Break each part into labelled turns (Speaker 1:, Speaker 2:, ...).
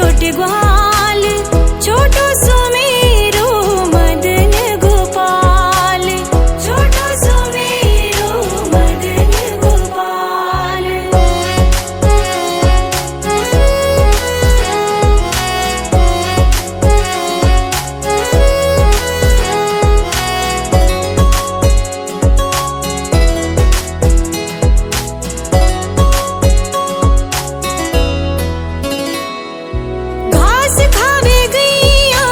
Speaker 1: छोटे ग्वाल, छोटो सुमेरो मदन गोपाल, छोटो सुमेरो मदन गोपाल। घास खावे गैया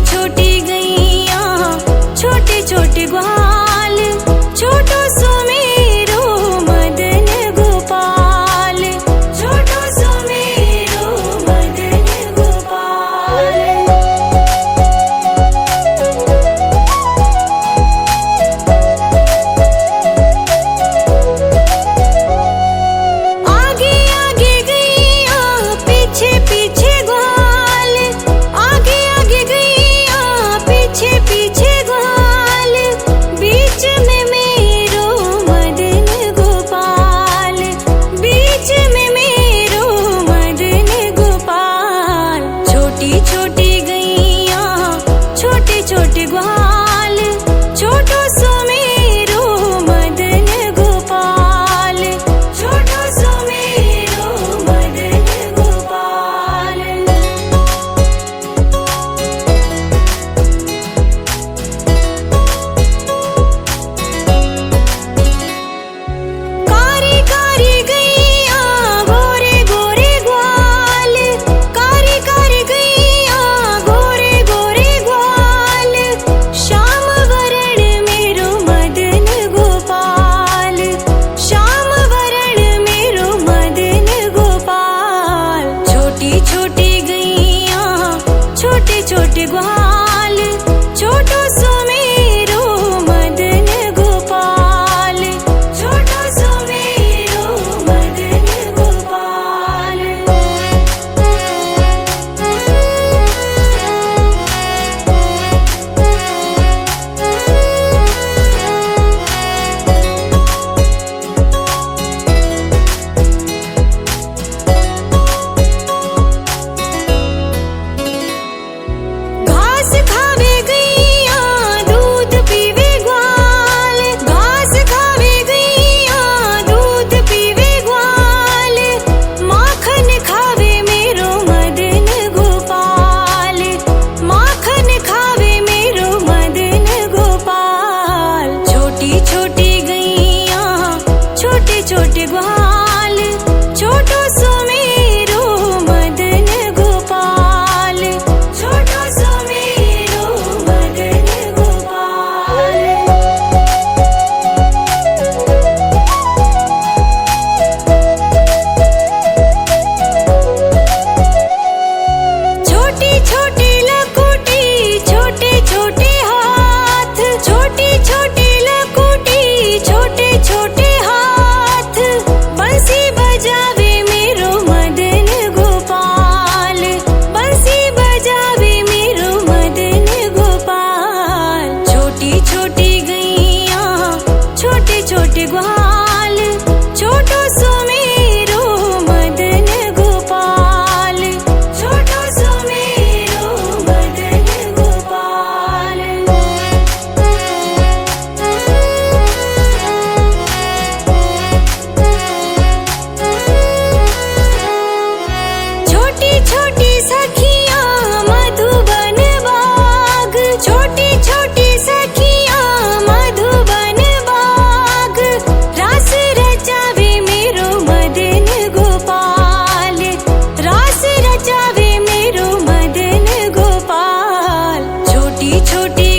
Speaker 1: छोटी गैया छोटे छोटे ग्वाल, छोटो सुमेरो मदन गोपाल, छोटो सुमेरो मदन गोपाल। आगे आगे गैया पीछे पीछे ग्वाल, आगे आगे गैया पीछे पीछे ग्वाल, बीच में मेरो मदन गोपाल, बीच में मेरो मदन गोपाल। छोटी छोटी गैया छोटे छोटे ग्वाल, छोटो सुमेरो मदन गोपाल, छोटो सुमेरो मदन गोपाल। कारी कारी गैया गोरे गोरे ग्वाल, कारी कारी गैया गोरे गोरे ग्वाल, श्याम वरण मेरो मदन गोपाल, श्याम वरण मेरो मदन गोपाल। छोटी छोटी गैया छोटे छोटे ग्वाल, छोटो सुमेरो मदन गोपाल, छोटो सुमेरो मदन गोपाल। घास खावे गैया दूध पीवे ग्वाल, घास खावे गैया दूध पीवे ग्वाल, माखन खावे मेरो मदन गोपाल, माखन खावे मेरो मदन गोपाल। छोटी छोटी गैया छोटे छोटे ग्वाल, छोटो सुमेरो मदन गोपाल, छोटो सुमेरो मदन गोपाल। छोटी छोटी लकुटी छोटे छोटे हाथ, छोटी छोटी लकुटी छोटे छोटे हाथ, बंसी बजावे मेरो मदन गोपाल, बंसी बजावे मेरो मदन गोपाल। छोटी छोटी गैया छोटे छोटे ग्वाल, छोटो सुमेरो मदन गोपाल, छोटो सुमेरो मदन गोपाल। छोटी छोटी सखियां मधुबन बाग, छोटी छोटी सखियां मधुबन बाग, रास रचावे मेरो मदन गोपाल, रास रचावे मेरो मदन गोपाल। छोटी छोटी